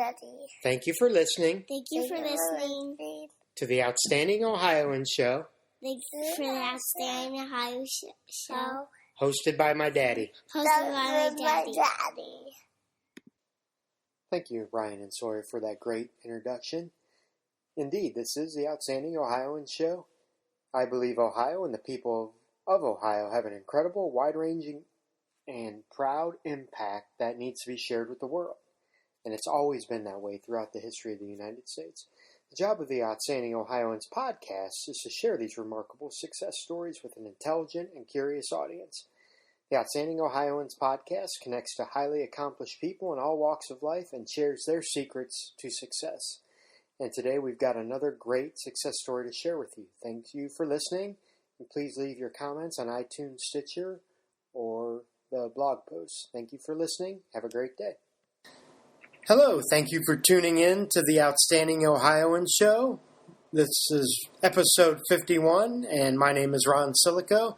ready. Thank you for listening. Thank you for listening to the Outstanding Ohioans show. Thank you for the Outstanding Ohio show. Hosted by my daddy. Hosted by my daddy. Thank you, Ryan and Sawyer, for that great introduction. Indeed, this is the Outstanding Ohioans show. I believe Ohio and the people of Ohio have an incredible, wide-ranging, and proud impact that needs to be shared with the world. And it's always been that way throughout the history of the United States. The job of the Outstanding Ohioans podcast is to share these remarkable success stories with an intelligent and curious audience. The Outstanding Ohioans podcast connects to highly accomplished people in all walks of life and shares their secrets to success. And today we've got another great success story to share with you. Thank you for listening, and please leave your comments on iTunes, Stitcher, or the blog post. Thank you for listening. Have a great day. Hello, thank you for tuning in to the Outstanding Ohioans show. This is episode 51, and my name is Ron Siliko.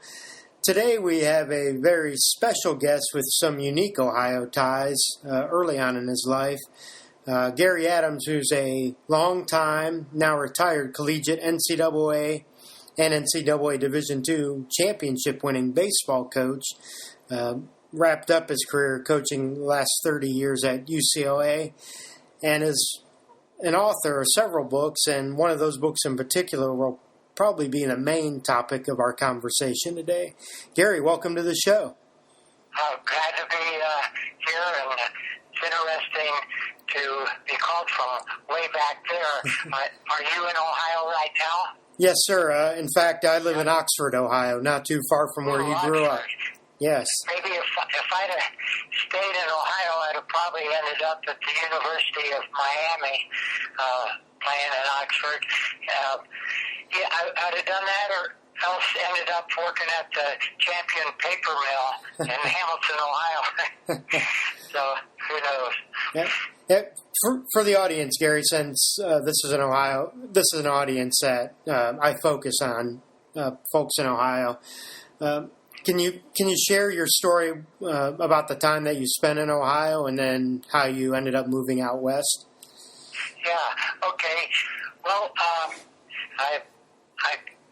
Today we have a very special guest with some unique Ohio ties early on in his life. Gary Adams, who's a long-time, now retired collegiate NCAA and NCAA Division II championship-winning baseball coach, wrapped up his career coaching the last 30 years at UCLA, and is an author of several books, and one of those books in particular will probably be the main topic of our conversation today. Gary, welcome to the show. Glad to be here, and it's interesting to be called from way back there. Are you in Ohio right now? Yes, sir. In fact, I live in Oxford, Ohio, not too far from where you grew up. Yes. Maybe if I'd have stayed in Ohio, I'd have probably ended up at the University of Miami, playing in Oxford. I'd have done that, or else ended up working at the Champion Paper Mill in Hamilton, Ohio. So who knows? Yeah. For the audience, Gary, since this is an audience that I focus on, folks in Ohio. Can you share your story about the time that you spent in Ohio and then how you ended up moving out west? Yeah. Okay. Well, I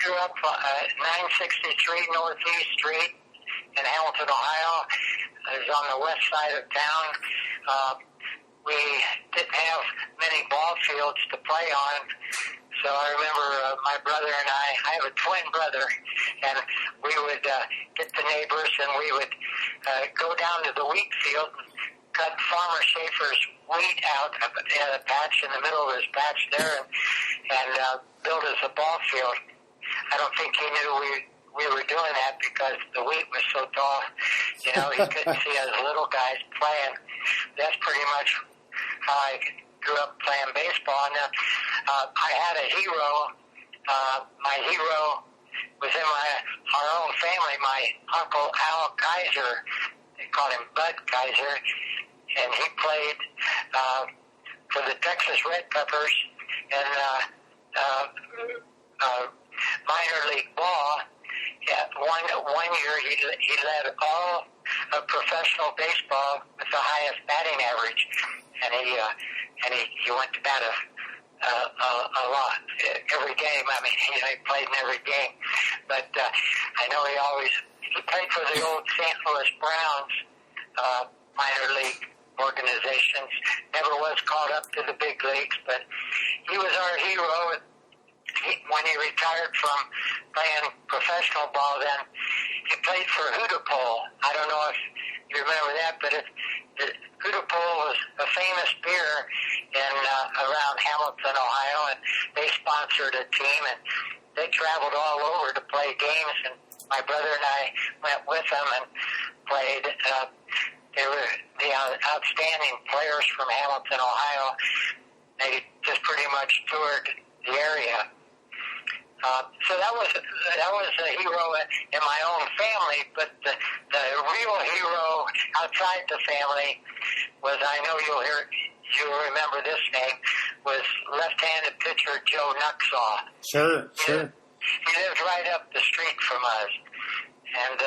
grew up at 963 Northeast Street in Hamilton, Ohio. It was on the west side of town. We didn't have many ball fields to play on, so I remember my brother and I have a twin brother, and we would get the neighbors and we would go down to the wheat field and cut Farmer Schaefer's wheat out of a patch in the middle of his patch there and build us a ball field. I don't think he knew we were doing that because the wheat was so tall, he couldn't see us little guys playing. That's pretty much how I grew up playing baseball. And I had a hero. My hero was in our own family. My uncle Al Kaiser, they called him Bud Kaiser, and he played for the Texas Red Peppers in minor league ball. One year he led all of professional baseball with the highest batting average, and he went to bat a lot every game. I mean, he played in every game, but I know he played for the old St. Louis Browns minor league organizations. Never was called up to the big leagues, but he was our hero. When he retired from playing professional ball, then he played for Hootapole. I don't know if you remember that, but Hootapole was a famous beer in around Hamilton, Ohio, and they sponsored a team, and they traveled all over to play games, and my brother and I went with them and played. They were the outstanding players from Hamilton, Ohio. They just pretty much toured the area. So that was a hero in my own family, but the real hero outside the family was, I know you'll remember this name, was left-handed pitcher Joe Nuxaw. Sure. He lived right up the street from us, and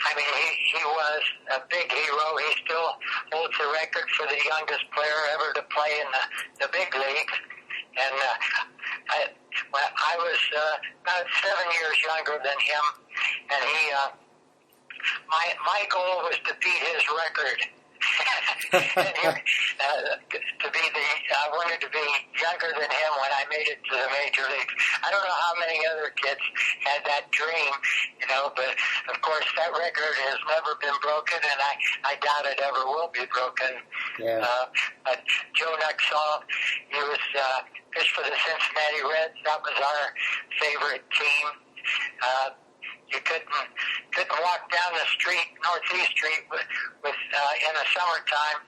I mean, he was a big hero. He still holds the record for the youngest player ever to play in the big leagues. And I was about 7 years younger than him, and my goal was to beat his record. I wanted to be younger than him when I made it to the major leagues. I don't know how many other kids had that dream, but of course that record has never been broken, and I doubt it ever will be broken. Yeah. But Joe Nuxall, he was pitched for the Cincinnati Reds. That was our favorite team. You couldn't walk down the street, Northeast Street, with in the summertime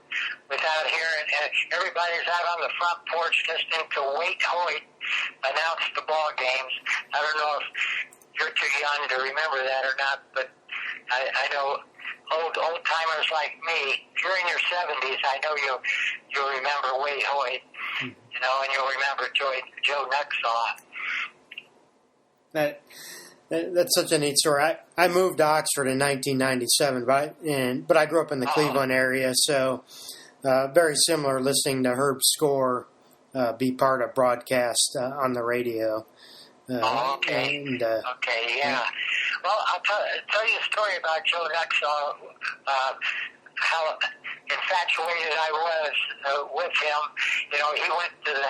without hearing. Everybody's out on the front porch listening to Wait Hoyt announce the ball games. I don't know if you're too young to remember that or not, but I know old timers like me. If you're in your 70s, I know you'll remember Wait Hoyt, and you'll remember Joe Nuxall. That's such a neat story. I moved to Oxford in 1997, but I grew up in the Cleveland area, so very similar listening to Herb Score be part of broadcast on the radio. Okay. Okay, yeah. Well, I'll tell you a story about Joe Nuxall, how infatuated I was with him. He went to the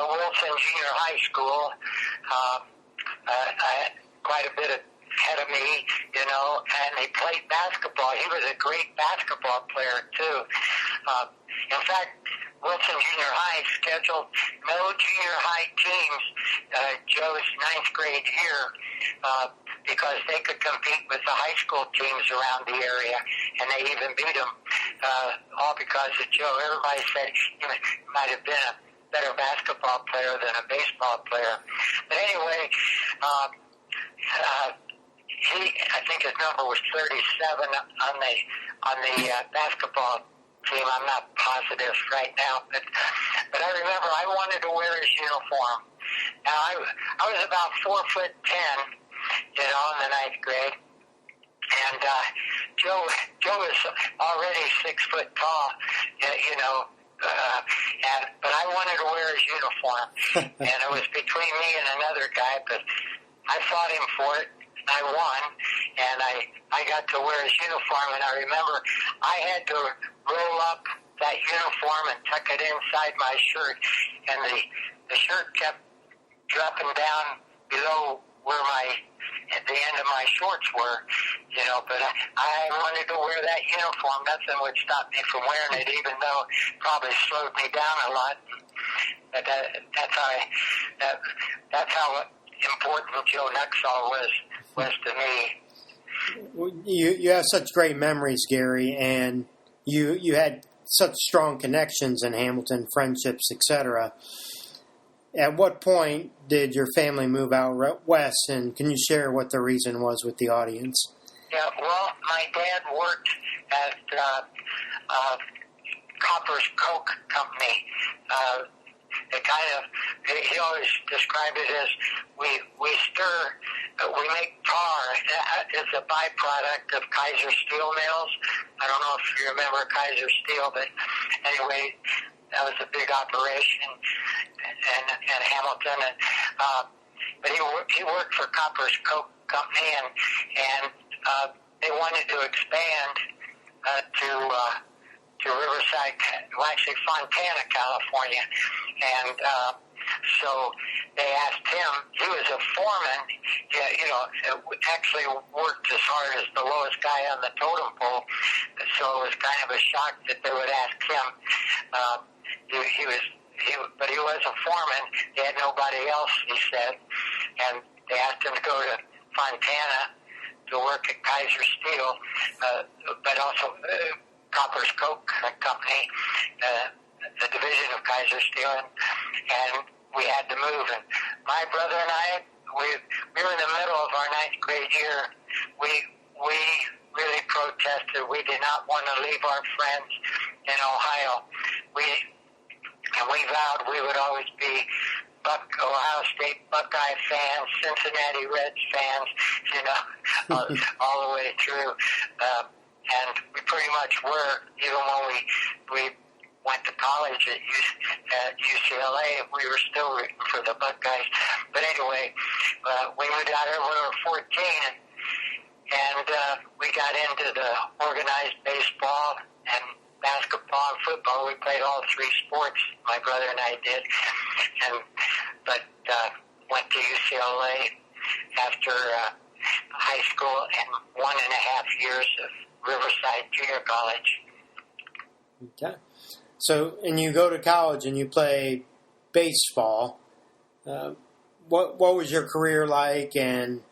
Wilson Junior High School. Quite a bit ahead of me, and he played basketball. He was a great basketball player, too. In fact, Wilson Junior High scheduled no junior high teams Joe's ninth grade year because they could compete with the high school teams around the area, and they even beat them, all because of Joe. Everybody said he might have been a better basketball player than a baseball player. But anyway, I think his number was 37 on the basketball team. I'm not positive right now, but I remember I wanted to wear his uniform. Now I was about 4'10", in the ninth grade, and Joe was already 6 foot tall, but I wanted to wear his uniform, and it was between me and another guy, but I fought him for it. I won, and I got to wear his uniform, and I remember I had to roll up that uniform and tuck it inside my shirt, and the shirt kept dropping down below where the end of my shorts were, but I wanted to wear that uniform. Nothing would stop me from wearing it, even though it probably slowed me down a lot. But that's how important Joe Nuxall was to me. You have such great memories, Gary, and you had such strong connections in Hamilton, friendships, etc. At what point did your family move out west, and can you share what the reason was with the audience? Yeah, well, my dad worked at Copper's Coke Company. He always described it as we make tar. It's a byproduct of Kaiser Steel mills. I don't know if you remember Kaiser Steel, but anyway, that was a big operation in Hamilton. But he worked for Copper's Coke Company, and they wanted to expand to Riverside, well, actually Fontana, California. And so they asked him, he was a foreman, actually worked as hard as the lowest guy on the totem pole, so it was kind of a shock that they would ask him. But he was a foreman. They had nobody else, he said, and they asked him to go to Fontana to work at Kaiser Steel, but also Copper's Coke Company, the division of Kaiser Steel, and we had to move. And my brother and I, we were in the middle of our ninth grade year. We really protested. We did not want to leave our friends in Ohio. And we vowed we would always be Ohio State Buckeye fans, Cincinnati Reds fans, you know, all the way through. And we pretty much were, even when we went to college at UCLA, we were still rooting for the Buckeyes. But anyway, we moved out here when we were 14, and we got into the organized baseball and basketball and football. We played all three sports, my brother and I did. But went to UCLA after high school and 1.5 years of Riverside Junior College. Okay. So, and you go to college and you play baseball. What was your career like, and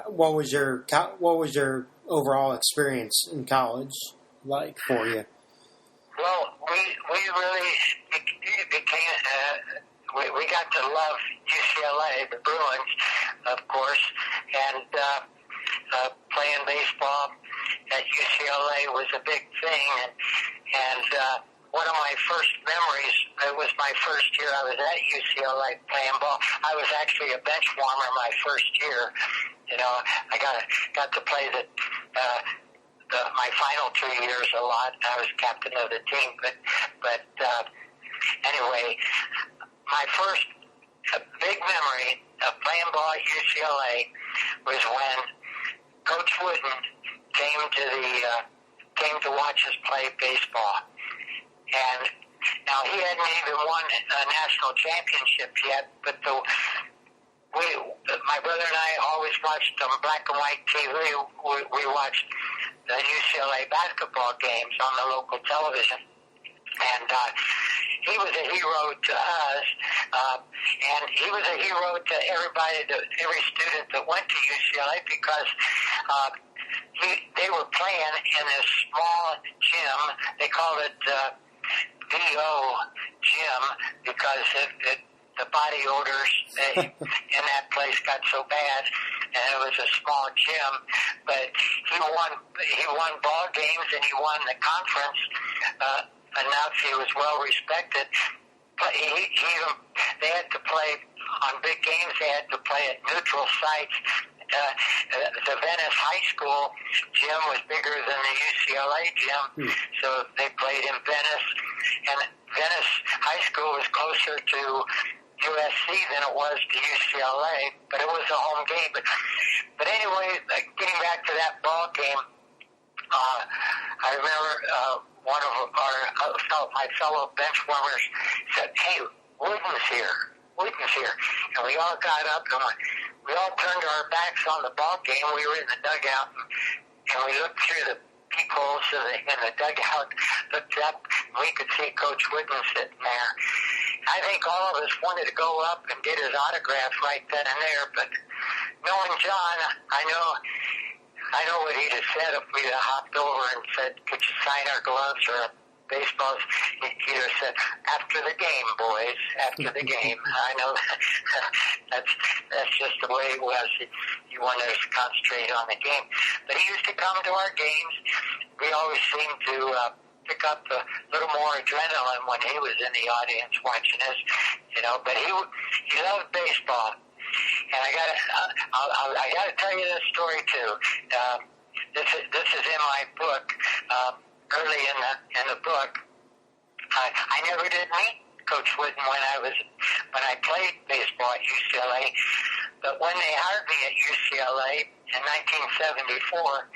what was your overall experience in college like for you? Well, we really became. We got to love UCLA, the Bruins, of course, and playing baseball at UCLA was a big thing. And one of my first memories, it was my first year I was at UCLA playing ball. I was actually a bench warmer my first year. You know, I got to play my final 2 years a lot. I was captain of the team, but anyway, my first big memory of playing ball at UCLA was when Coach Wooden came to watch us play baseball. And now he hadn't even won a national championship yet, but my brother and I always watched black and white TV. We watched the UCLA basketball games on the local television. And he was a hero to us, and he was a hero to every student that went to UCLA because they were playing in this small gym. They called it VO gym because the body odors in that place got so bad, and it was a small gym. But he won ball games, and he won the conference enough. He was well respected. But they had to play on big games. They had to play at neutral sites. The Venice High School gym was bigger than the UCLA gym, so they played in Venice. And Venice High School was closer to USC than it was to UCLA, but it was a home game. But anyway, getting back to that ball game, I remember one of my fellow bench warmers said, "Hey, Wooden's here. And we all got up and we all turned our backs on the ball game. We were in the dugout, and we looked through the peepholes in the dugout, looked up, and we could see Coach Wooden sitting there. I think all of us wanted to go up and get his autograph right then and there, but knowing John, I know what he'd have said if we'd have hopped over and said, "Could you sign our gloves or baseballs?" He'd have said, "After the game, boys, after the game." I know that's just the way it was. He wanted us to concentrate on the game. But he used to come to our games. We always seemed to pick up a little more adrenaline when he was in the audience watching us, you know. But he loved baseball. And I gotta tell you this story too. This is in my book. Early in the book, I never did meet Coach Wooden when I played baseball at UCLA. But when they hired me at UCLA in 1974,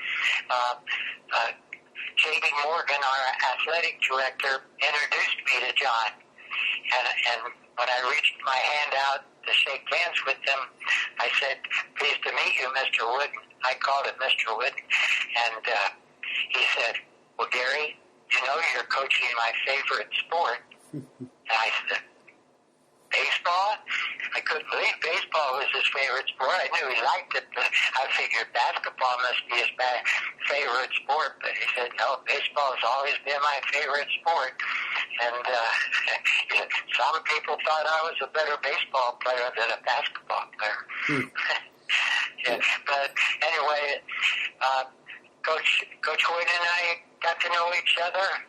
J.B. Morgan, our athletic director, introduced me to John. And when I reached my hand out to shake hands with him, I said, "Pleased to meet you, Mr. Wooden." I called him Mr. Wooden. And he said, "Well, Gary, you know you're coaching my favorite sport." And I said, "Baseball?" I couldn't believe baseball was his favorite sport. I knew he liked it, but I figured basketball must be his favorite sport. But he said, "No, baseball has always been my favorite sport." And some people thought I was a better baseball player than a basketball player. Yeah, but anyway, Coach Wooden and I got to know each other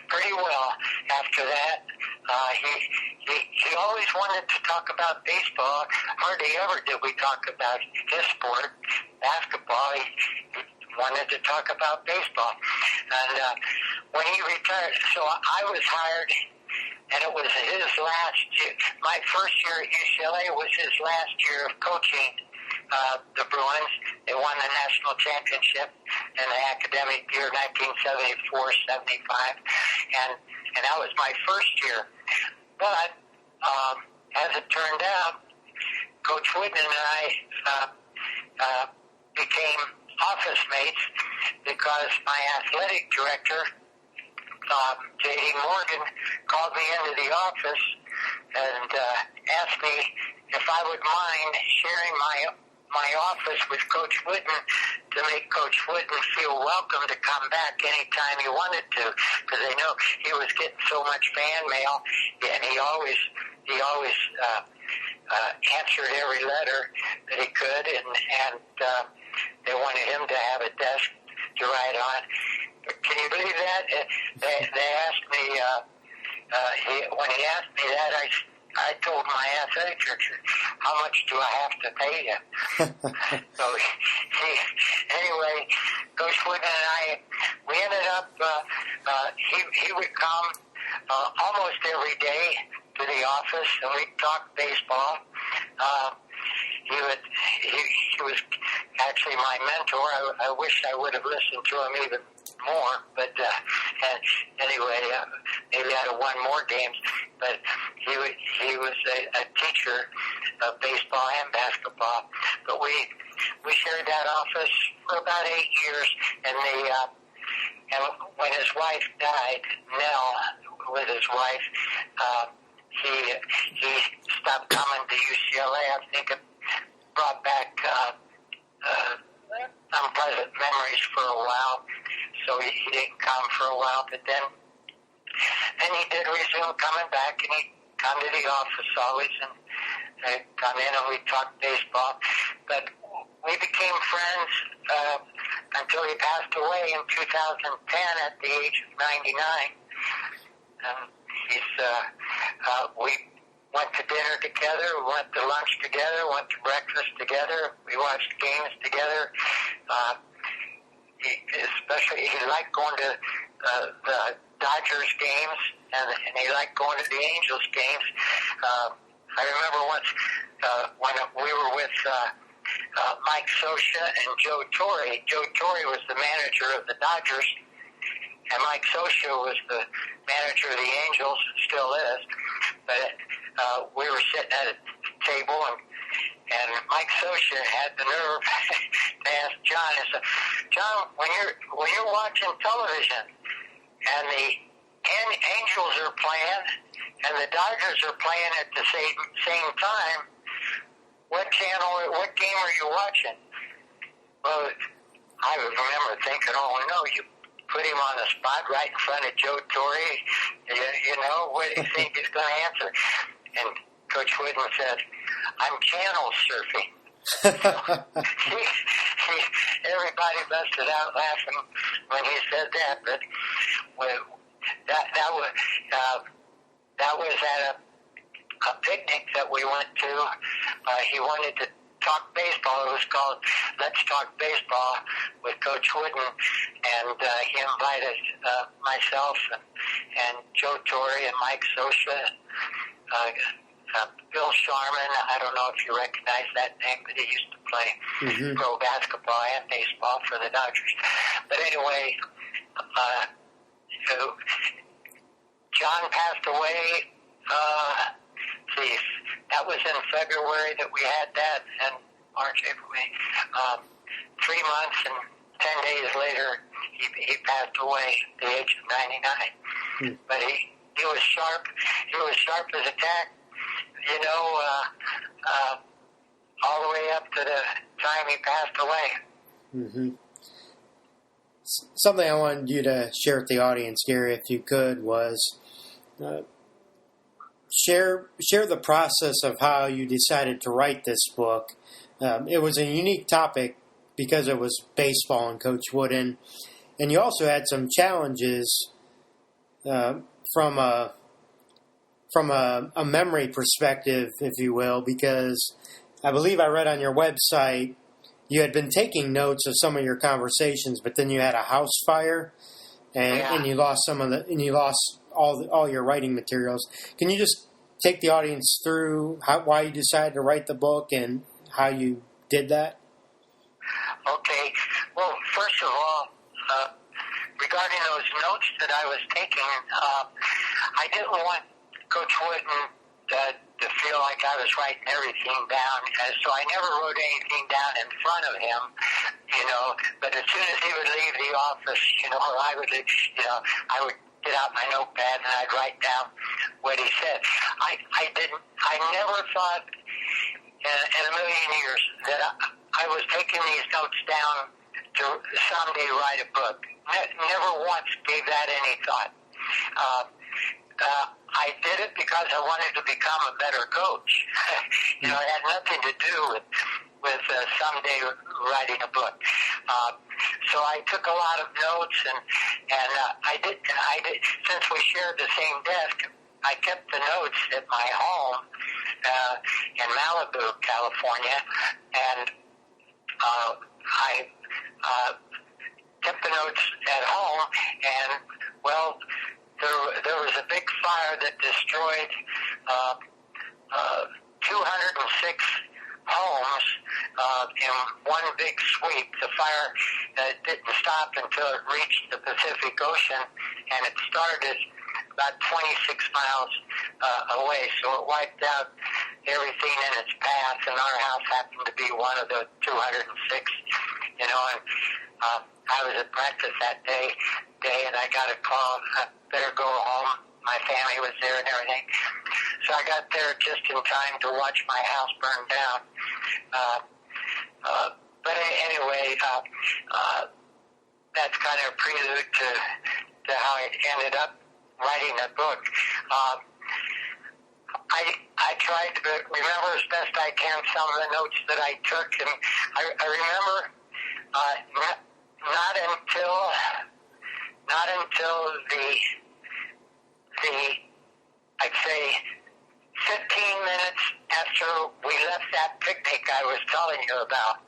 pretty well after that. he always wanted to talk about baseball. Hardly ever did we talk about his sport, basketball. He wanted to talk about baseball. And when he retired, so I was hired, and it was his last year. My first year at UCLA was his last year of coaching the Bruins. They won the national championship in the academic year 1974-75, and that was my first year. But as it turned out, Coach Wooden and I became office mates because my athletic director, J.D. Morgan, called me into the office and asked me if I would mind sharing my office with Coach Wooden to make Coach Wooden feel welcome to come back anytime he wanted to, because they know he was getting so much fan mail, and he always answered every letter that he could, and they wanted him to have a desk to write on. But can you believe that? They asked me, when he asked me that, I told my athletic director, how much do I have to pay you? So anyway, Coach Wooden and I, we ended up, he would come almost every day to the office, and we'd talk baseball. He was actually my mentor. I wish I would have listened to him even more, but anyway, maybe I'd have won more games. But he was a teacher of baseball and basketball. But we shared that office for about 8 years, and and when his wife died, Nell was his wife. He stopped coming to UCLA. I think it brought back unpleasant memories for a while, so he didn't come for a while. But then he did resume coming back, and he'd come to the office always, and come in and we'd talk baseball. But we became friends until he passed away in 2010 at the age of 99. We went to dinner together, we went to lunch together, went to breakfast together, we watched games together. He liked going to the Dodgers games, and he liked going to the Angels games. I remember once when we were with Mike Scioscia and Joe Torre. Joe Torre was the manager of the Dodgers, and Mike Scioscia was the manager of the Angels, still is. But we were sitting at a table, and Mike Scioscia had the nerve to ask John. He said, "John, when you're watching television, and the Angels are playing, and the Dodgers are playing at the same time, what game are you watching?" Well, I remember thinking, "Oh no, you put him on the spot right in front of Joe Torre. You know, what do you think he's going to answer?" And Coach Wooden said, "I'm channel surfing." Everybody busted out laughing when he said that, but that was at a picnic that we went to. He wanted to talk baseball. It was called Let's Talk Baseball with Coach Wooden, and he invited myself and Joe Torre and Mike Scioscia, Bill Sharman. I don't know if you recognize that name, but he used to play pro basketball and baseball for the Dodgers. But anyway, John passed away. That was in February that we had that, and March, April, May. 3 months and 10 days later, he passed away at the age of 99. But he was sharp. He was sharp as a tack, you know, all the way up to the time he passed away. Mm-hmm. Something I wanted you to share with the audience, Gary, if you could, was share the process of how you decided to write this book. It was a unique topic because it was baseball and Coach Wooden, and you also had some challenges from a from a memory perspective, if you will, because I believe I read on your website you had been taking notes of some of your conversations, but then you had a house fire, and you lost all your writing materials. Can you just take the audience through why you decided to write the book and how you did that? Okay. Well, first of all, regarding those notes that I was taking, I didn't want Coach Wooden to feel like I was writing everything down, and so I never wrote anything down in front of him, but as soon as he would leave the office, or I would leave, I would get out my notepad and I'd write down what he said. I never thought in a million years that I was taking these notes down to someday write a book. Never once gave that any thought. I did it because I wanted to become a better coach. It had nothing to do with someday writing a book. So I took a lot of notes, and I did. Since we shared the same desk, I kept the notes at my home in Malibu, California, and I kept the notes at home, and well, there was a big fire that destroyed 206 homes in one big sweep. The fire didn't stop until it reached the Pacific Ocean, and it started about 26 miles away, so it wiped out everything in its path, and our house happened to be one of the 206, and I was at practice that day, and I got a call, I better go home. My family was there and everything. So I got there just in time to watch my house burn down. But anyway, that's kind of a prelude to how I ended up writing a book. I tried to remember as best I can some of the notes that I took, and I remember not until the I'd say 15 minutes after we left that picnic I was telling you about,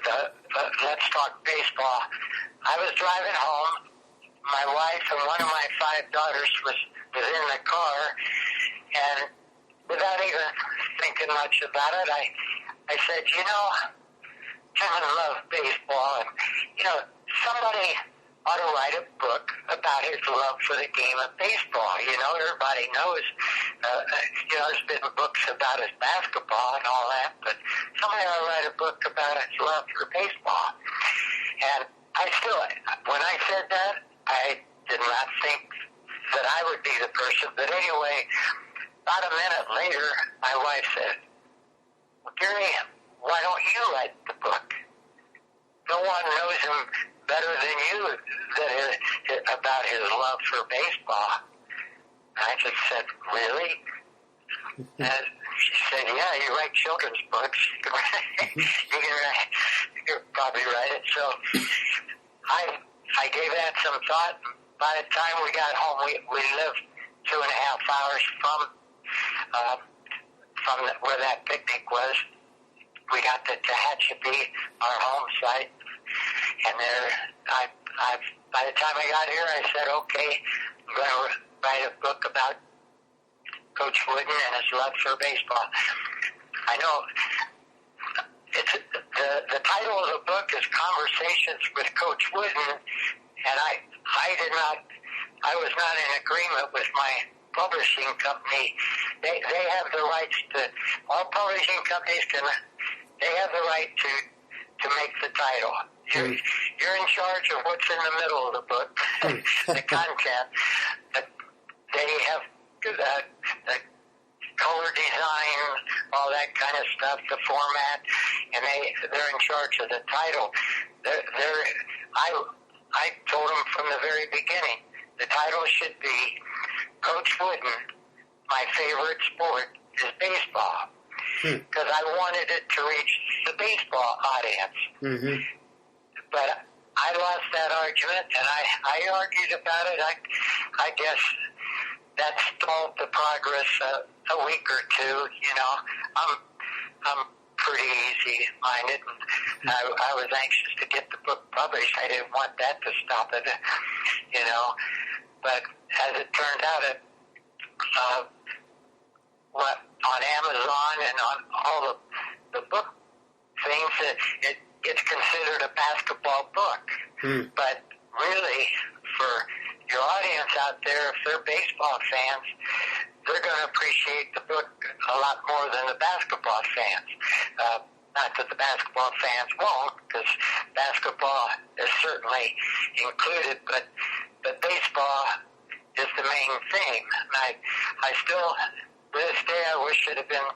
the Let's Talk Baseball. I was driving home. My wife and one of my 5 daughters was in the car, and without even thinking much about it, I said, Kevin loved baseball, and somebody ought to write a book about his love for the game of baseball. Everybody knows, there's been books about his basketball and all that, but somebody ought to write a book about his love for baseball. And when I said that, I did not think that I would be the person, but anyway, about a minute later, my wife said, well, Gary, why don't you write the book? No one knows him better than you about his love for baseball. And I just said, really? And she said, yeah, you write children's books. You can probably write it. So I gave that some thought. By the time we got home, we lived 2.5 hours from where that picnic was. We got to Tehachapi, our home site, and there, by the time I got here, I said, okay, I'm going to write a book about Coach Wooden and his love for baseball. I know the title of the book is Conversations with Coach Wooden, and I was not in agreement with my publishing company. They have the rights to, all publishing companies they have the right to make the title. You're in charge of what's in the middle of the book, the content. But they have the color design, all that kind of stuff, the format, and they're in charge of the title. I told them from the very beginning, the title should be Coach Wooden, my favorite sport is baseball. Because I wanted it to reach the baseball audience. Mm-hmm. But I lost that argument, and I argued about it. I guess that stalled the progress a week or two. You know, I'm pretty easy-minded, and I was anxious to get the book published. I didn't want that to stop it, you know. But as it turned out, on Amazon and on all the book things, it's considered a basketball book. But really, for your audience out there, if they're baseball fans, they're going to appreciate the book a lot more than the basketball fans. Not that the basketball fans won't, because basketball is certainly included, but baseball is the main theme. And I still, to this day, I wish it had been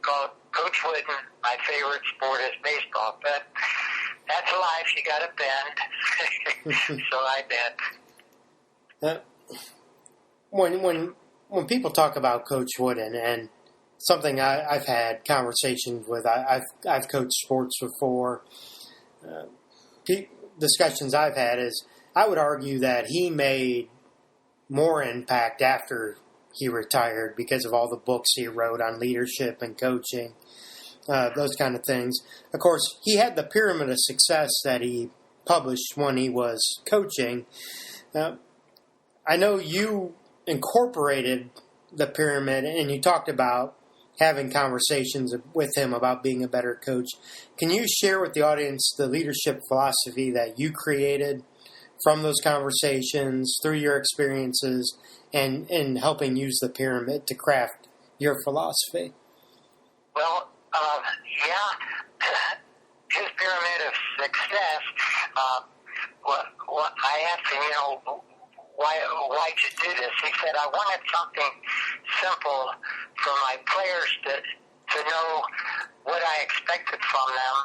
called Coach Wooden. My favorite sport is baseball, but that's life. You got to bend. So I bend. When people talk about Coach Wooden, and something I've had conversations with, I've coached sports before. Discussions I've had is, I would argue that he made more impact after he retired because of all the books he wrote on leadership and coaching, those kind of things. Of course, he had the pyramid of success that he published when he was coaching. I know you incorporated the pyramid, and you talked about having conversations with him about being a better coach. Can you share with the audience the leadership philosophy that you created from those conversations, through your experiences, and helping use the pyramid to craft your philosophy? Well, his pyramid of success, I asked him, why'd you do this? He said, I wanted something simple for my players to know what I expected from them.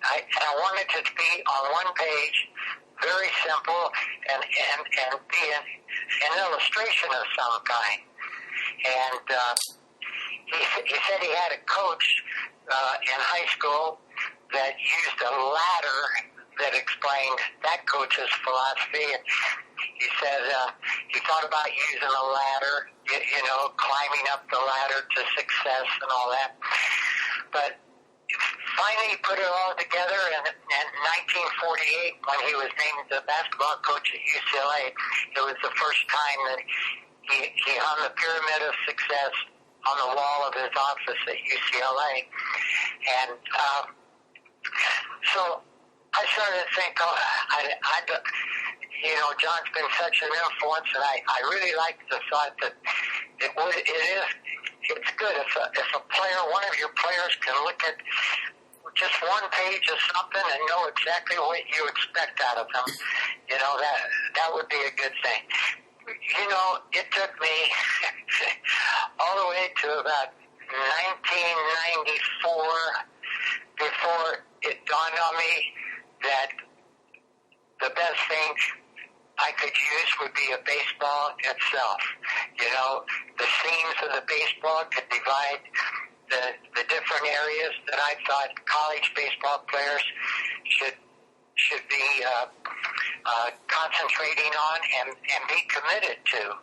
I wanted it to be on one page, very simple, and be an illustration of some kind. And he said he had a coach in high school that used a ladder that explained that coach's philosophy. And he said he thought about using a ladder, climbing up the ladder to success and all that. But finally he put it all together, and in 1948, when he was named the basketball coach at UCLA, it was the first time that he hung the pyramid of success on the wall of his office at UCLA. And so I started to think, John's been such an influence, and I really like the thought that it's good if a player, one of your players, can look at just one page of something and know exactly what you expect out of them. That would be a good thing. It took me all the way to about 1994 before it dawned on me that the best thing I could use would be a baseball itself. The seams of the baseball could divide the different areas that I thought college baseball players should be concentrating on and be committed to.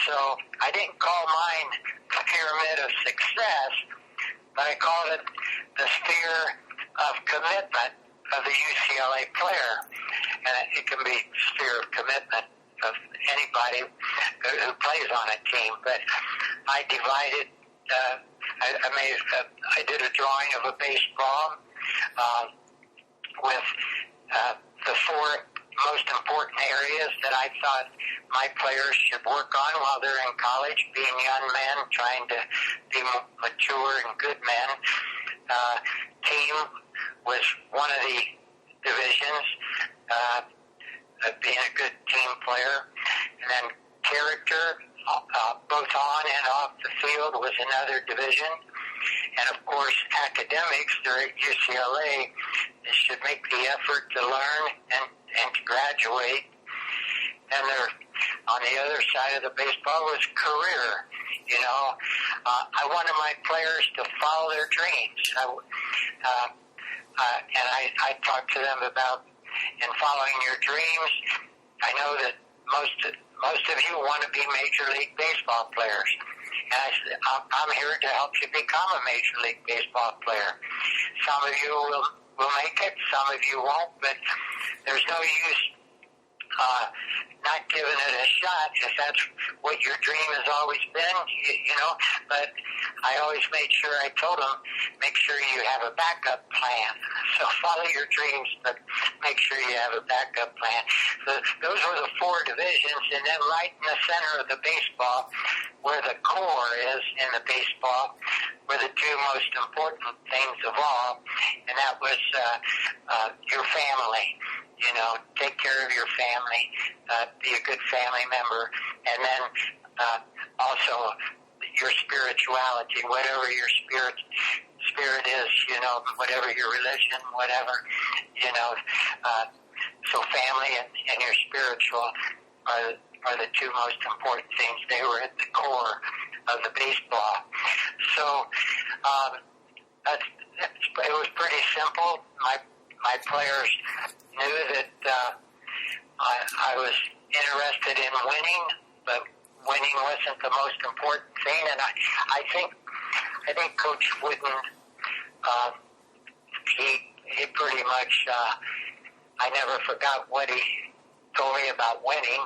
So I didn't call mine the pyramid of success, but I called it the sphere of commitment of the UCLA player. And it can be sphere of commitment of anybody who plays on a team. But I divided, I did a drawing of a baseball with the four most important areas that I thought my players should work on while they're in college, being young men, trying to be mature and good men. Team was one of the divisions, being a good team player. And then character, both on and off the field, was another division. And of course, academics, they're at UCLA, they should make the effort to learn and to graduate. And they're, on the other side of the baseball was career. I wanted my players to follow their dreams. And I talked to them about, in following your dreams, I know that most of you want to be Major League Baseball players. And I said, I'm here to help you become a Major League Baseball player. Some of you will make it, some of you won't, but there's no use not giving it a shot if that's what your dream has always been, you know. But I always made sure, I told them, make sure you have a backup plan. So follow your dreams, but make sure you have a backup plan. So those were the four divisions, and then right in the center of the baseball, where the core is in the baseball, were the two most important things of all, and that was your family. You know, take care of your family, be a good family member, and then also your spirituality, whatever your spirit is, you know, whatever your religion, whatever, you know. So family and your spiritual are the two most important things. They were at the core of the baseball. So it was pretty simple. My players knew that I was interested in winning, but winning wasn't the most important thing. And I think Coach Wooden, he pretty much, I never forgot what he told me about winning.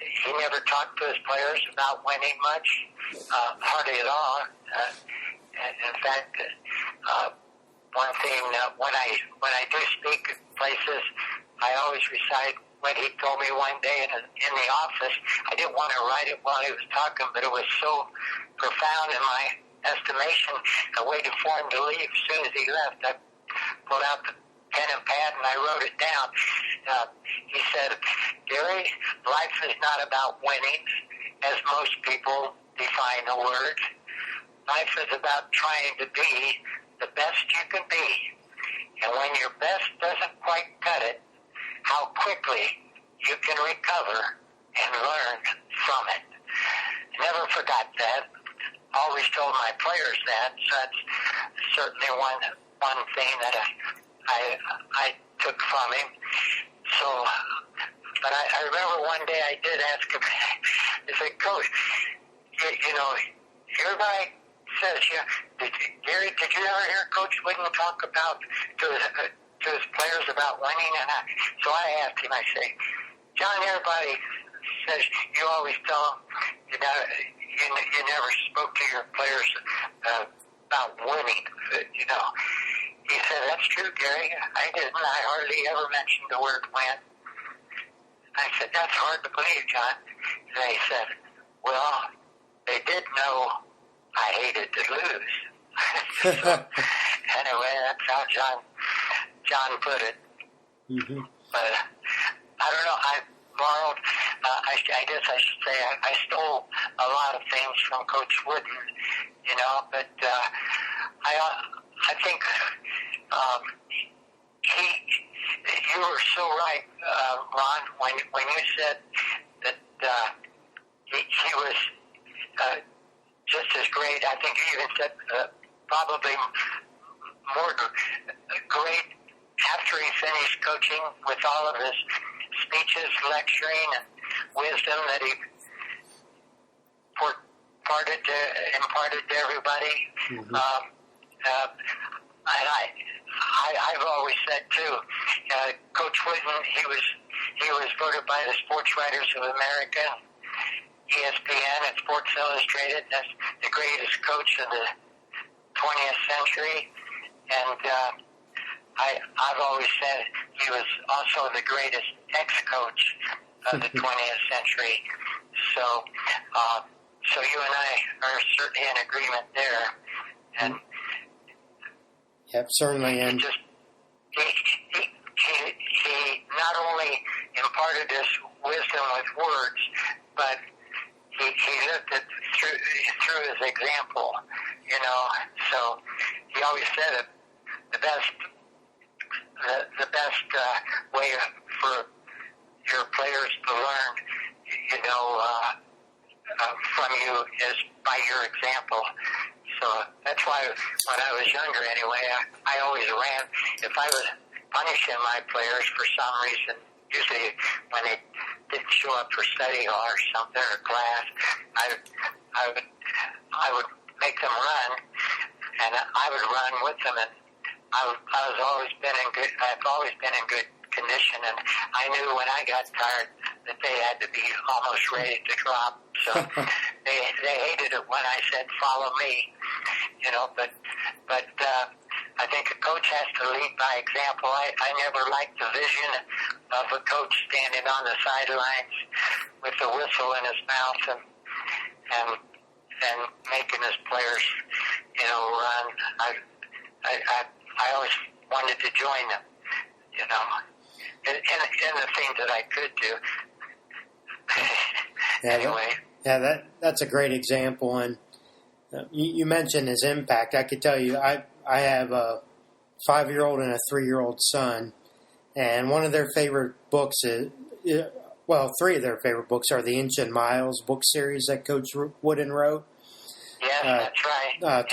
He never talked to his players about winning much, hardly at all. In fact, one thing, when I do speak at places, I always recite what he told me one day in the office. I didn't want to write it while he was talking, but it was so profound in my estimation. I waited for him to leave. As soon as he left, I pulled out the pen and pad and I wrote it down. He said, Gary, life is not about winning, as most people define the word. Life is about trying to be the best you can be. And when your best doesn't quite cut it, how quickly you can recover and learn from it. Never forgot that. Always told my players that. So that's certainly one thing that I took from him. So, but I remember one day I did ask him, I said, Coach, you know, everybody says, Gary, did you ever hear Coach Wooden talk about to his players about winning? And so I asked him, I say, John, everybody says you always tell them you never spoke to your players about winning, you know. He said, that's true, Gary. I didn't. I hardly ever mentioned the word win. I said, that's hard to believe, John. And he said, well, they did know I hated to lose. So, anyway, that's how John put it. Mm-hmm. But I don't know. I borrowed. I guess I should say I stole a lot of things from Coach Wooden, you know. But I think you were so right, Ron, when you said that he was just as great. I think you even said probably more great after he finished coaching, with all of his speeches, lecturing, and wisdom that he imparted to everybody. Mm-hmm. And I've always said too, Coach Wooden, he was voted by the Sports Writers of America, ESPN, and Sports Illustrated as the greatest coach of the 20th century. And I've always said he was also the greatest ex-coach of the 20th century. So you and I are certainly in agreement there. And yep, certainly. And he not only imparted his wisdom with words, but he lived it through his example, you know. So he always said it, the best way for your players to learn, you know, from you is by your example. So that's why when I was younger anyway, I always ran. If I was punishing my players for some reason, usually when they didn't show up for study hall or something or class, I would make them run, and I would run with them, and I've always been in good condition, and I knew when I got tired that they had to be almost ready to drop. So they hated it when I said follow me, but I think a coach has to lead by example. I never liked the vision of a coach standing on the sidelines with a whistle in his mouth and making his players, run. I always wanted to join them, in the things that I could do. Anyway. That's a great example. And you mentioned his impact. I could tell you, I have a 5-year-old and a 3-year-old son, and one of their favorite books is, 3 of their favorite books are the Inch and Miles book series that Coach Wooden wrote. Yes, that's right.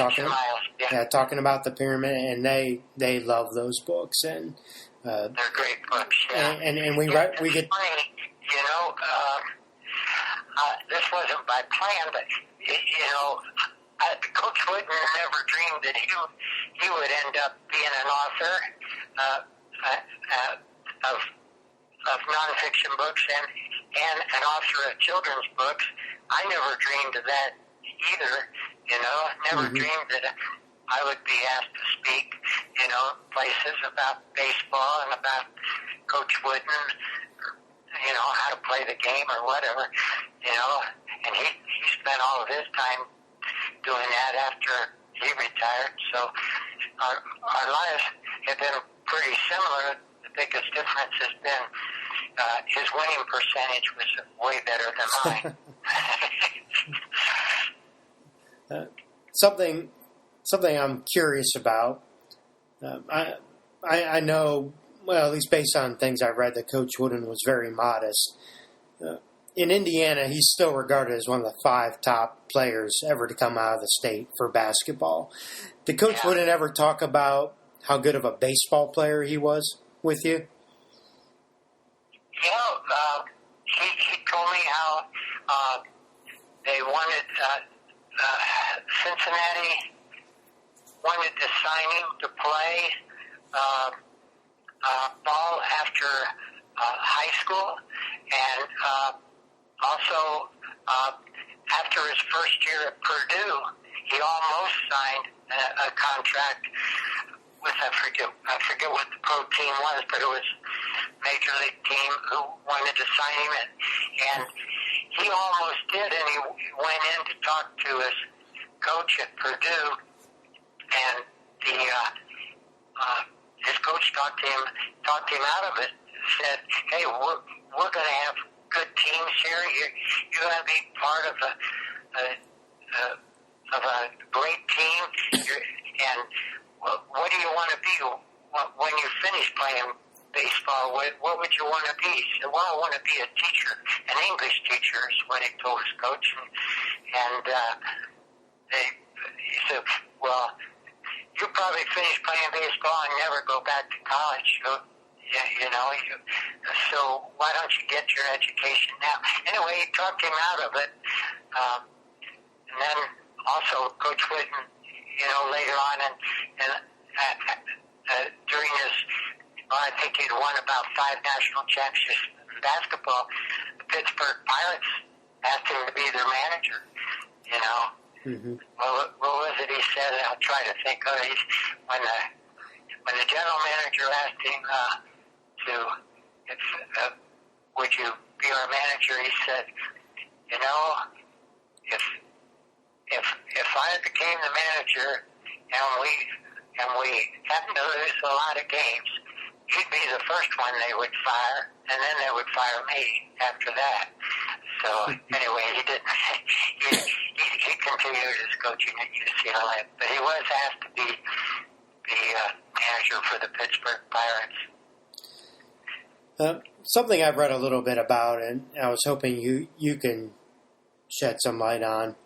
Talking about the pyramid, and they love those books, and they're great books. Yeah, and we get. Funny, this wasn't by plan, but Coach Wooden never dreamed that he would end up being an author of nonfiction books and an author of children's books. I never dreamed of that either. Never dreamed that I would be asked to speak, places about baseball and about Coach Wooden, how to play the game or whatever, and he spent all of his time doing that after he retired. So our lives have been pretty similar. The biggest difference has been his winning percentage was way better than mine. Something I'm curious about. I know, well, at least based on things I've read, that Coach Wooden was very modest. In Indiana, he's still regarded as one of the 5 top players ever to come out of the state for basketball. Did Coach Wooden ever talk about how good of a baseball player he was with you? He told me how they wanted Cincinnati wanted to sign him to play ball after high school, and also after his first year at Purdue, he almost signed a contract with I forget what the pro team was, but it was major league team who wanted to sign him, and he almost did, and he went in to talk to his coach at Purdue, and his coach talked him out of it. Said, "Hey, we're going to have good teams here. You're going to be part of a great team. And what do you want to be when you finish playing baseball? What would you want to be?" He said, "Well, I want to be a teacher, an English teacher," is what he told his coach. And he said, "Well, you'll probably finish playing baseball and never go back to college. So why don't you get your education now?" Anyway, he talked him out of it. And then also Coach Wooden, later on, and during his, I think he'd won about 5 national championships in basketball. The Pittsburgh Pirates asked him to be their manager. Mm-hmm. Well, what was it he said? I'll try to think of it. When the general manager asked him would you be our manager, he said, if I became the manager and we happened to lose a lot of games, you'd be the first one they would fire, and then they would fire me after that. So anyway, he didn't. He continued his coaching at UCLA, but he was asked to be the manager for the Pittsburgh Pirates. Something I've read a little bit about, and I was hoping you can shed some light on.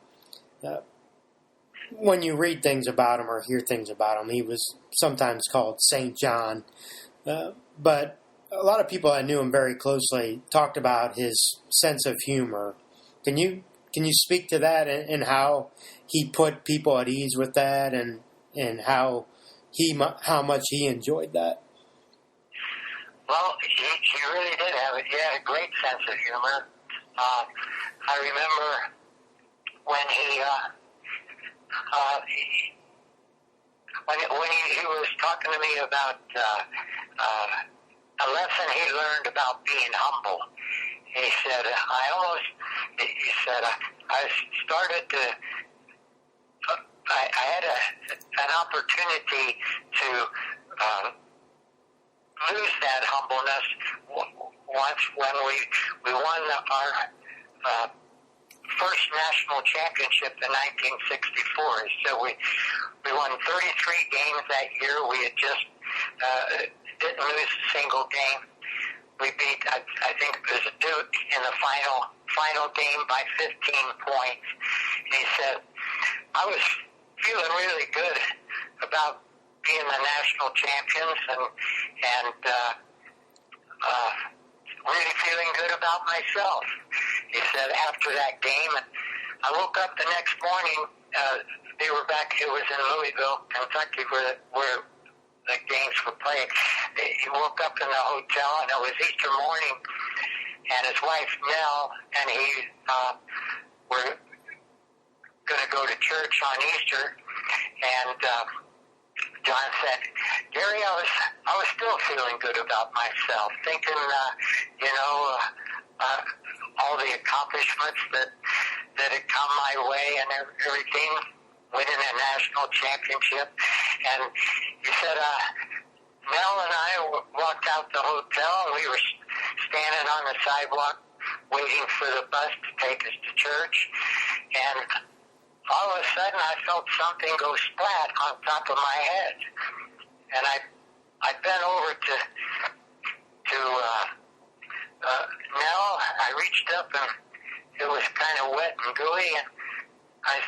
When you read things about him or hear things about him, he was sometimes called St. John. But a lot of people that knew him very closely talked about his sense of humor. Can you speak to that and how he put people at ease with that, and how much he enjoyed that? Well, he really did have it. He had a great sense of humor. I remember when he was talking to me about a lesson he learned about being humble. He said, I started to, I had an opportunity to lose that humbleness once when we won our first national championship in 1964. So we won 33 games that year. We had just didn't lose a single game. We beat, I think it was Duke in the final game by 15 points. And he said, I was feeling really good about being the national champions and really feeling good about myself. He said after that game, and I woke up the next morning, they were back, it was in Louisville, Kentucky, where the games were played. He woke up in the hotel, and it was Easter morning, and his wife, Nell, and he were going to go to church on Easter, and John said, Gary, I was still feeling good about myself, thinking, all the accomplishments that had come my way and everything, winning a national championship. And he said, Mel and I walked out the hotel, and we were standing on the sidewalk waiting for the bus to take us to church. And all of a sudden, I felt something go splat on top of my head. And I bent over to Nell. I reached up, and it was kind of wet and gooey. And I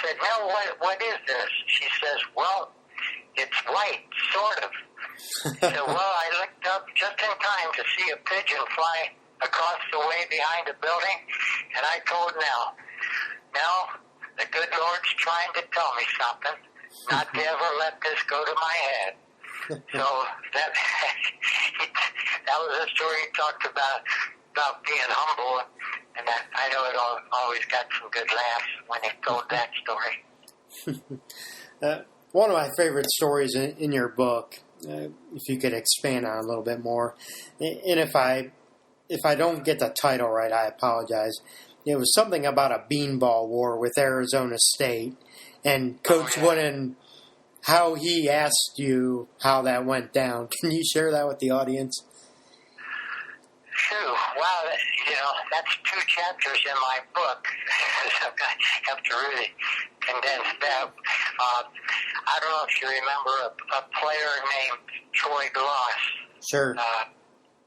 said, Nell, what is this? She says, well, it's white, sort of. So, well, I looked up just in time to see a pigeon fly across the way behind the building, and I told Nell, the good Lord's trying to tell me something, not to ever let this go to my head. So that was a story he talked about being humble, and I know it always got some good laughs when he told that story. One of my favorite stories in your book, if you could expand on it a little bit more, and if I don't get the title right, I apologize. It was something about a beanball war with Arizona State, and Coach Wooden, how he asked you how that went down. Can you share that with the audience? Phew, wow, that's 2 chapters in my book. So I have to really condense that. I don't know if you remember a player named Troy Gloss. Sure.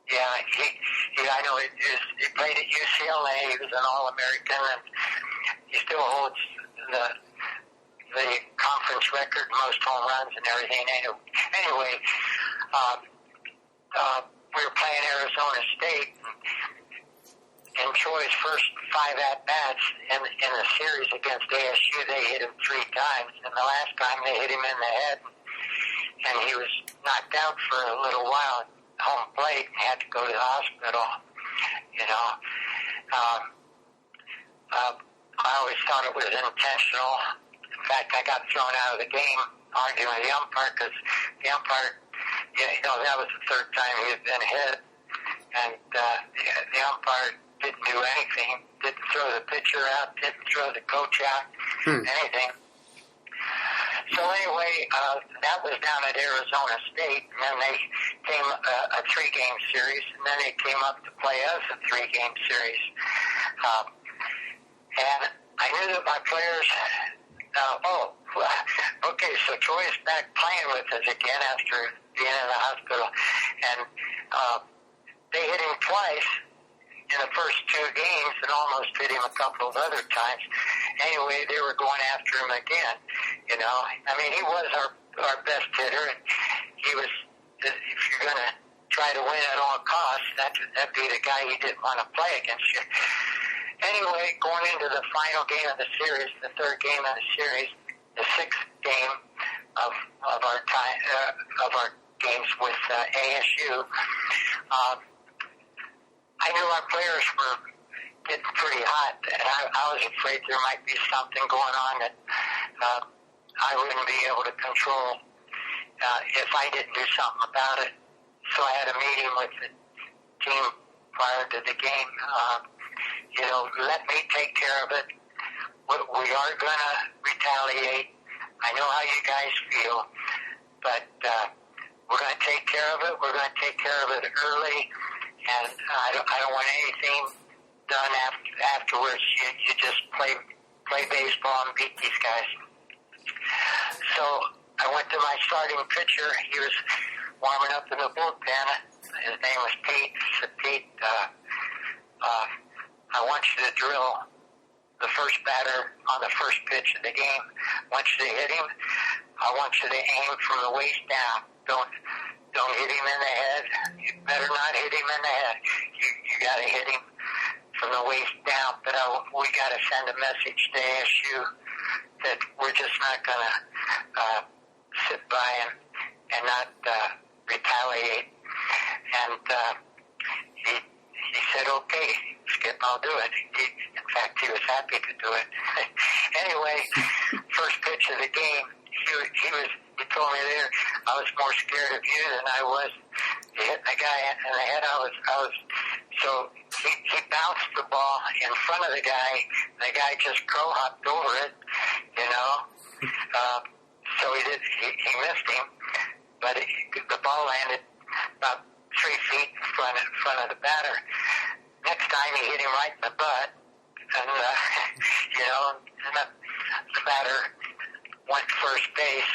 Yeah, I know he played at UCLA. He was an All-American, and he still holds the conference record, most home runs and everything. Anyway, we were playing Arizona State, and in Troy's first 5 at-bats in the series against ASU, they hit him 3 times, and the last time they hit him in the head, and he was knocked out for a little while at home plate and had to go to the hospital, I always thought it was intentional. In fact, I got thrown out of the game arguing with the umpire because the umpire, that was the 3rd time he had been hit, and the umpire didn't do anything, didn't throw the pitcher out, didn't throw the coach out, anything. So anyway, that was down at Arizona State, and then they came a 3-game series, and then they came up to play us a 3-game series. And I knew that my players, okay, so Troy's back playing with us again after being in the hospital, and they hit him twice in the first 2 games and almost hit him a couple of other times. Anyway, they were going after him again, I mean, he was our best hitter, and he was, if you're going to try to win at all costs, that'd be the guy you didn't want to play against you. Anyway, going into the final game of the series, the third game of the series, the sixth game of our time of our games with ASU, I knew our players were getting pretty hot, and I was afraid there might be something going on that I wouldn't be able to control if I didn't do something about it. So I had a meeting with the team prior to the game. Let me take care of it. We are going to retaliate. I know how you guys feel, but we're going to take care of it. We're going to take care of it early, and I don't want anything done afterwards. You just play baseball and beat these guys. So I went to my starting pitcher. He was warming up in the bullpen. His name was Pete. I said, Pete, I want you to drill the first batter on the first pitch of the game. I want you to hit him. I want you to aim from the waist down. Don't hit him in the head. You better not hit him in the head. You got to hit him from the waist down. But we got to send a message to ASU that we're just not going to sit by and not retaliate. And he said, okay, Skip, I'll do it. In fact, he was happy to do it. Anyway, first pitch of the game, he told me there, I was more scared of you than I was. He hit the guy in the head. So he bounced the ball in front of the guy, and the guy just crow-hopped over it, so he missed him, but the ball landed about 3 feet in front of the batter. Next time he hit him right in the butt, and the batter went to first base.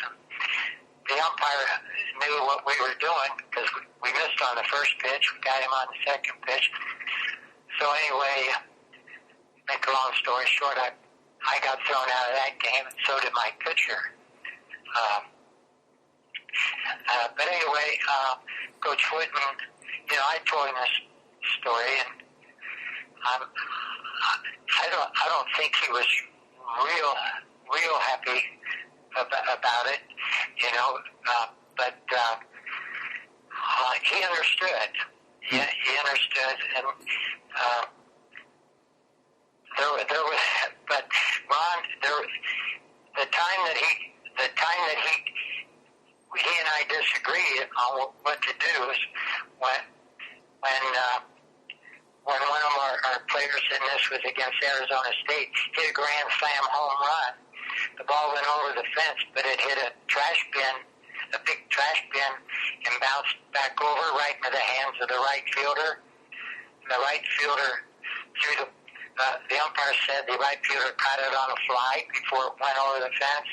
The umpire knew what we were doing because we missed on the first pitch. We got him on the second pitch. So anyway, make a long story short, I got thrown out of that game, and so did my pitcher. But anyway, Coach Whitman, I told him this story, and I don't think he was real happy about it, but he understood. He understood, and there was, but Ron, the time that he and I disagreed on what to do is when one of our players, and this was against Arizona State, hit a grand slam home run. The ball went over the fence, but it hit a big trash bin, and bounced back over right into the hands of the right fielder. And the right fielder the umpire said the right fielder caught it on a fly before it went over the fence.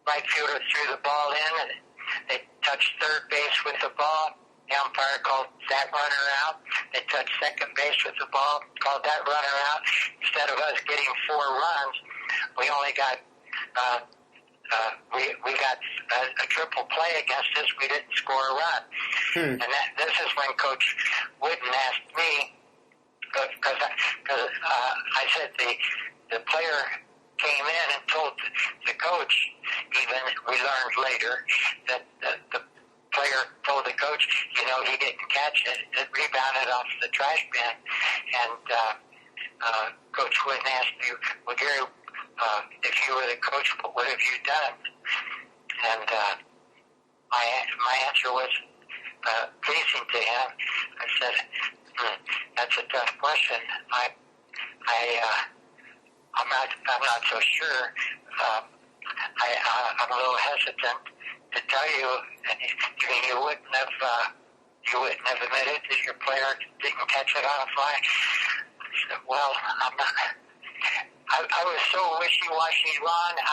Right fielder threw the ball in, and they touched third base with the ball. The umpire called that runner out. They touched second base with the ball, called that runner out. Instead of us getting 4 runs, we only got we got a triple play against us. We didn't score a run. And this is when Coach Wooden asked me, because I said the player came in and told the coach, even we learned later, that the player told the coach, he didn't catch it. It rebounded off the trash bin. And Coach Wooden asked me, well, Gary, if you were the coach, what have you done? And my answer was pleasing to him. I said, that's a tough question. I'm not so sure. I'm a little hesitant to tell you. And you wouldn't have admitted that your player didn't catch it on a fly. I said, well, I'm not. I was so wishy-washy, Ron. I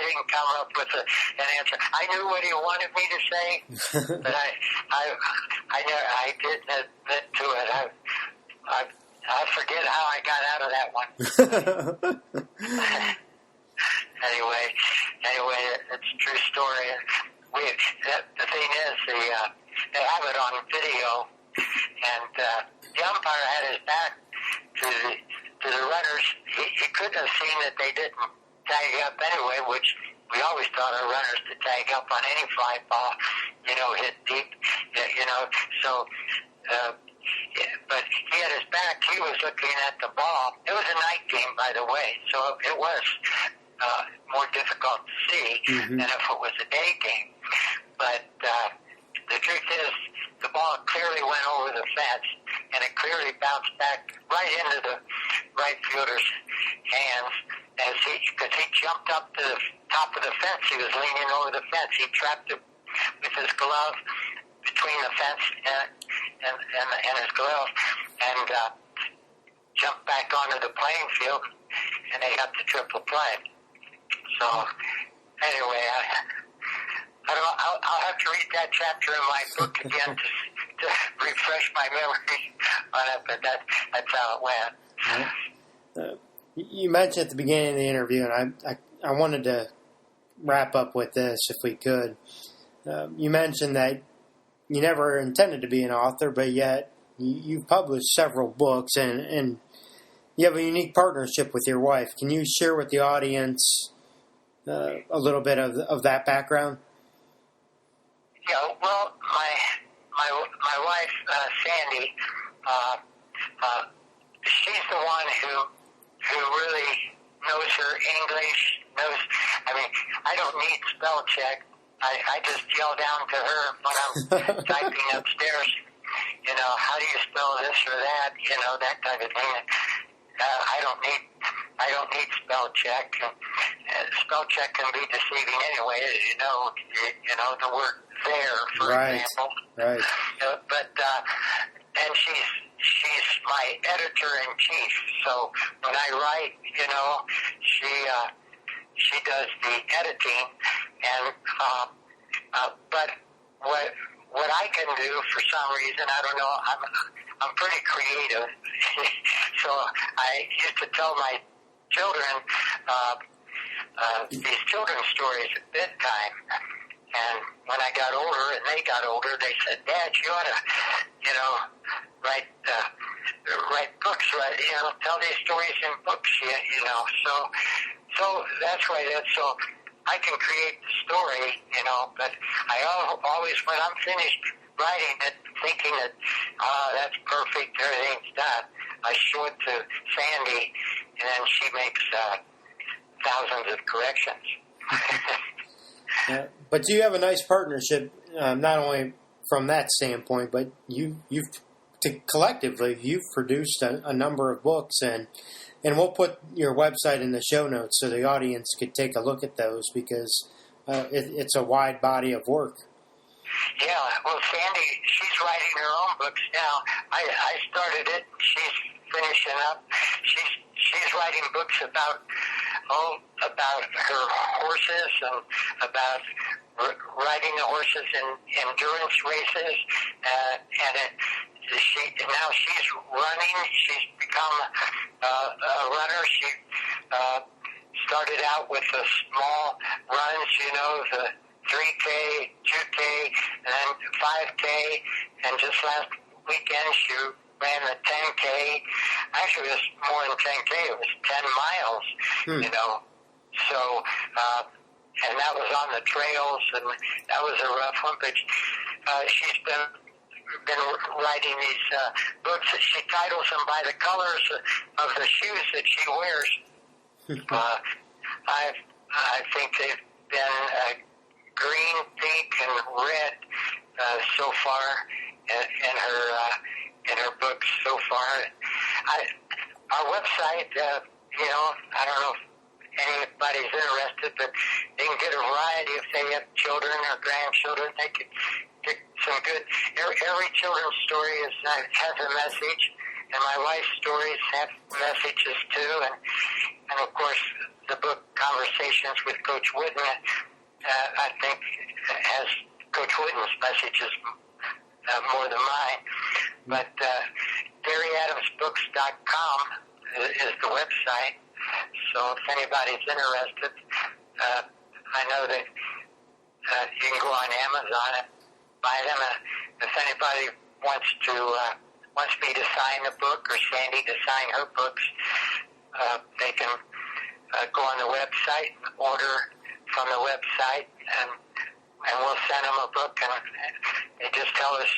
didn't come up with an answer. I knew what he wanted me to say, but I didn't admit to it. I forget how I got out of that one. Anyway, it's a true story. The thing umpire had his back to the runners. He couldn't have seen that they didn't tag up anyway, which we always taught our runners to tag up on any fly ball, hit deep, so. But he had his back. He was looking at the ball. It was a night game, by the way, so it was more difficult to see than if it was a day game. But the truth is, the ball clearly went over the fence, and it clearly bounced back right into the right fielder's hands because he jumped up to the top of the fence. He was leaning over the fence. He trapped it with his glove between the fence and his glove, and jumped back onto the playing field, and they got the triple play. So anyway, I'll have to read that chapter in my book again to refresh my memory on it, but that's how it went. You mentioned at the beginning of the interview, and I wanted to wrap up with this if we could. You mentioned that you never intended to be an author, but yet you've published several books, and you have a unique partnership with your wife. Can you share with the audience a little bit of that background? Yeah, well, my wife, Sandy, she's the one who really knows her English, I don't need spell check. I just yell down to her when I'm typing upstairs, how do you spell this or that, that kind of thing. I don't need spell check. Spell check can be deceiving anyway, the word there, for example. Right. And she's my editor-in-chief, so when I write, she does the editing, and but what I can do for some reason, I don't know, I'm pretty creative. So I used to tell my children these children's stories at bedtime. And when I got older and they got older, they said, Dad, you ought to, write books, tell these stories in books, So that's why so I can create the story, but I always, when I'm finished writing it, thinking that, that's perfect, everything's done, I show it to Sandy, and then she makes thousands of corrections. But you have a nice partnership, not only from that standpoint, but collectively, you've produced a number of books, and we'll put your website in the show notes so the audience could take a look at those, because it's a wide body of work. Yeah, well, Sandy, she's writing her own books now. I started it. She's finishing up. She's writing books about her horses and about riding the horses in endurance races. Now she's running. She's become a runner. She started out with the small runs, the 3K, 2K, and then 5K, and just last weekend she ran the 10K. Actually, it was more than 10K. It was 10 miles, So, and that was on the trails, and that was a rough one. But she's been writing these books. She titles them by the colors of the shoes that she wears. I think they've been green, pink, and red so far in her books so far. Our website, I don't know if anybody's interested, but they can get a variety. If they have children or grandchildren, they can get some good. Every children's story has a message, and my wife's stories have messages too. And of course, the book Conversations with Coach Wooden, I think, has Coach Wooden's messages more than mine. But GaryAdamsBooks.com is the website. So if anybody's interested, I know that you can go on Amazon and buy them. If anybody wants to wants me to sign a book or Sandy to sign her books, they can go on the website and order from the website, and we'll send them a book, and they just tell us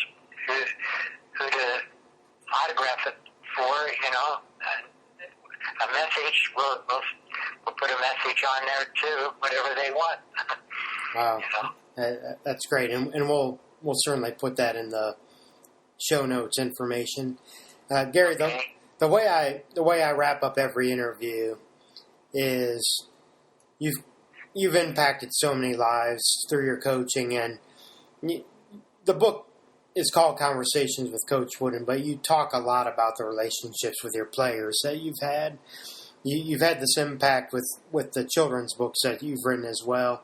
who to autograph it for, you know. A message, we'll put a message on there too, whatever they want. Wow, you know? That's great, and we'll certainly put that in the show notes information. Gary, Okay. the way I wrap up every interview is you've impacted so many lives through your coaching, and the book is called Conversations with Coach Wooden, but you talk a lot about the relationships with your players that you've had. You've had this impact with the children's books that you've written as well.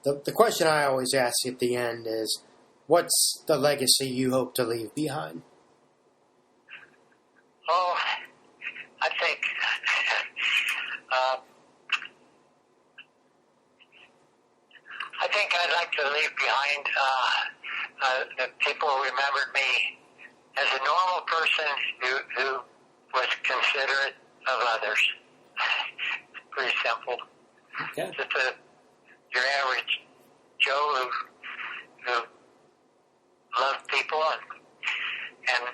The question I always ask at the end is, what's the legacy you hope to leave behind? Oh, I think I'd like to leave behind that people remembered me as a normal person who was considerate of others. Pretty simple. Okay. Just your average Joe who loved people and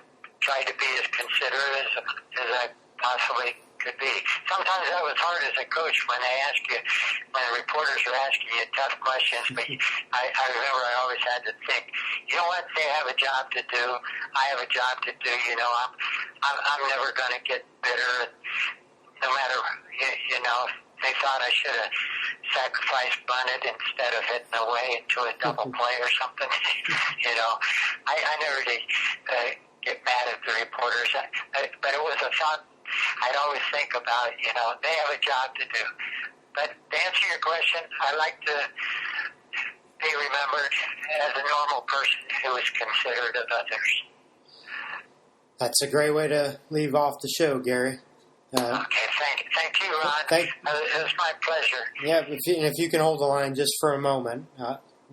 tried to be as considerate as I possibly could be. Sometimes that was hard as a coach when the reporters are asking you tough questions, but I remember I always had to think, you know what, they have a job to do, I have a job to do, you know, I'm never going to get bitter, no matter, you know, if they thought I should have sacrificed bunted instead of hitting away into a double play or something, you know, I never did get mad at the reporters, but it was a thought I'd always think about, you know, they have a job to do. But to answer your question, I like to be remembered as a normal person who is considerate of others. That's a great way to leave off the show, Gary. Okay, thank you, Ron. It was my pleasure. Yeah, if you can hold the line just for a moment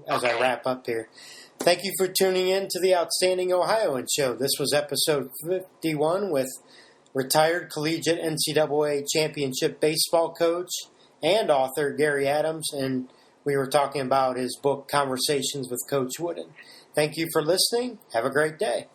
as I wrap up here. Thank you for tuning in to the Outstanding Ohioans show. This was episode 51 with retired collegiate NCAA championship baseball coach and author Gary Adams, and we were talking about his book, Conversations with Coach Wooden. Thank you for listening. Have a great day.